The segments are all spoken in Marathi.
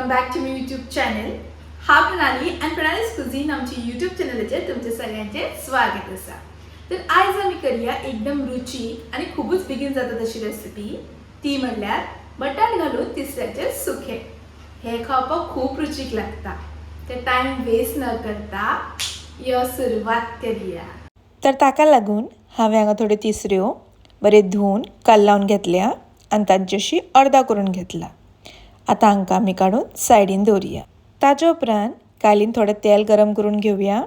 Welcome back to my YouTube channel. हा प्रणाली आणि प्रणालीज कुझीन आमची यूट्यूब चॅनलाचेर तुमचे सगळ्यांचे स्वागत आसा. तर आयज आमी करया एकदम रुचीक आणि खूपच बेगीन जाता तशी रेसिपी. ती म्हणल्यार बटाट घालून तिसऱ्याचे सुखे. हे खावपाक खूप रुचीक लागता. तर टाइम वेस्ट न करता यो सुरवात करूया. तर ताका लागून हांवें हांगा थोड्यो तिसऱ्यो बरे धुवन काल लावन घेतल्या आनी तांची अशी अर्दा करून घेतला. आतां हांकां आमी काडून सायडीन दवरया. ताजे उपरांत कायलीन थोडें तेल गरम करून घेवया.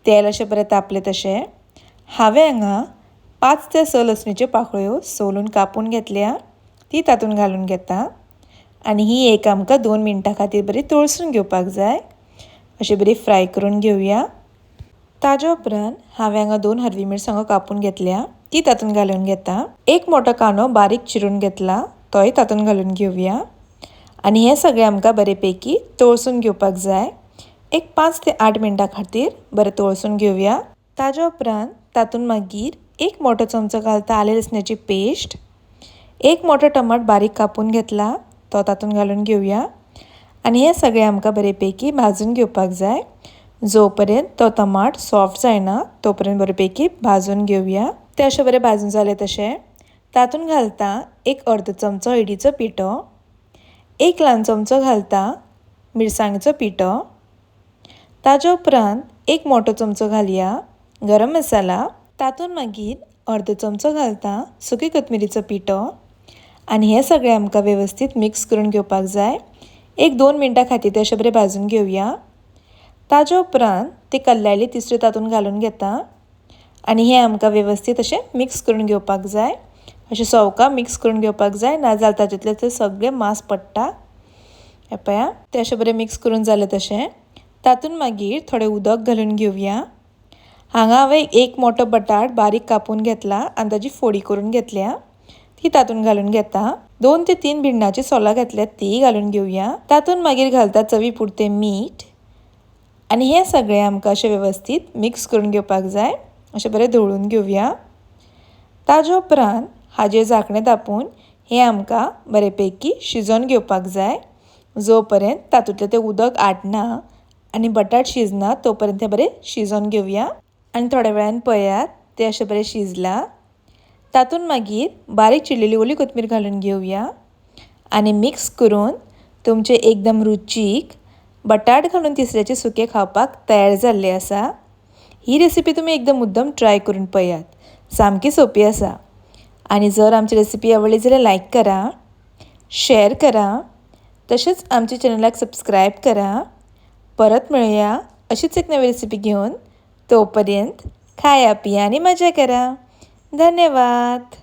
तेल अशें बरें तापलें तशें हांवें हांगा 5 ते 6 लसणीच्यो पाकळ्यो सोलून कापून घेतल्या. ती तातूंत घालून घेता आनी ही एक आमकां 2 मिनटां खातीर बरी तळसून घेवपाक जाय. अशी बरी फ्राय करून घेवया. ताजे उपरांत हांवें हांगा 2 हरवी मिरसांगो कापून घेतल्या. ती तातूंत घालून घेता. एक मोठो कांदो बारीक चिरून घेतला, तोय तातूंत घालून घेवया. आनी हें सगळें आमकां बरेपैकी तळसून घेवपाक जाय. एक 5 ते 8 मिनटां खातीर बरें तळसून घेवया. ताजे उपरांत तातूंत मागीर एक मोठो चमचो घालता आले लसण्याची पेस्ट. एक मोठो टमाट बारीक कापून घेतला, तो तातूंत घालून घेवया. आनी हें सगळें आमकां बरेपैकी भाजून घेवपाक जाय. जो पर्यंत तो टमाट सॉफ्ट जायना तो पर्यंत बरेपैकी भाजून घेवया. तें अशें बरें भाजून जालें तशें तातूंत घालता एक अर्द चमचो हळदीचो पिठो, एक ल्हान चमचो घालता मिरसांगेचो पिठो. ताजे उपरांत एक मोठो चमचो घालया गरम मसाला. तातूंत मागीर अर्द चमचो घालता सुकी कोथमिरीचो पिठो. आनी हें सगळें आमकां वेवस्थीत मिक्स करून घेवपाक जाय. एक 2 मिनटां खातीर तें अशें बरें भाजून घेवया. ताजे उपरांत ती कल्लायली तिसऱ्यो तातूंत घालून घेता आनी हें आमकां वेवस्थीत अशें मिक्स करून घेवपाक जाय. अशें सवकां मिक्स करून घेवपाक जाय, नाजाल्यार तातूंतले ते सगळें मांस पडटा. हें पळया, तें अशें बरें मिक्स करून जालें तशें तातूंत मागीर थोडें उदक घालून घेवया. हांगा हांवें एक मोठो बटाट बारीक कापून घेतला आनी ताजी फोडी करून घेतल्या. ती तातूंत घालून घेता. 2 ते 3 भिंडाची सोलां घातल्यात ती घालून घेवया. तातूंत मागीर घालता चवी पुरतें मीठ. आनी हें सगळें आमकां अशें वेवस्थीत मिक्स करून घेवपाक जाय. अशें बरें धवळून घेवया. ताजे उपरांत हाजेर धांकणें धापून हें आमकां बरेपैकी शिजोवन घेवपाक जाय. जो पर्यंत तातूंतलें तें उदक आटना आनी बटाट शिजना तो पर्यंत तें बरें शिजोवन घेवया. आनी थोड्या वेळान पळयात तें अशें बरें शिजलां. तातूंत मागीर बारीक चिरलेली ओली कोथमीर घालून घेवया. आनी मिक्स करून तुमचें एकदम रुचीक बटाट घालून तिसऱ्याचे सुके खावपाक तयार जाल्ले आसा. ही रेसिपी तुमी एकदम मुद्दम ट्राय करून पळयात. सामकी सोपी आसा. आनी जर आमची रेसिपी आवडली जाल्यार लायक करा, शेअर करा, तशेंच आमच्या चॅनलाक सबस्क्रायब करा. परत मेळुया अशीच एक नवी रेसिपी घेवन. तोपर्यंत खाया पिया आनी मजा करा. धन्यवाद.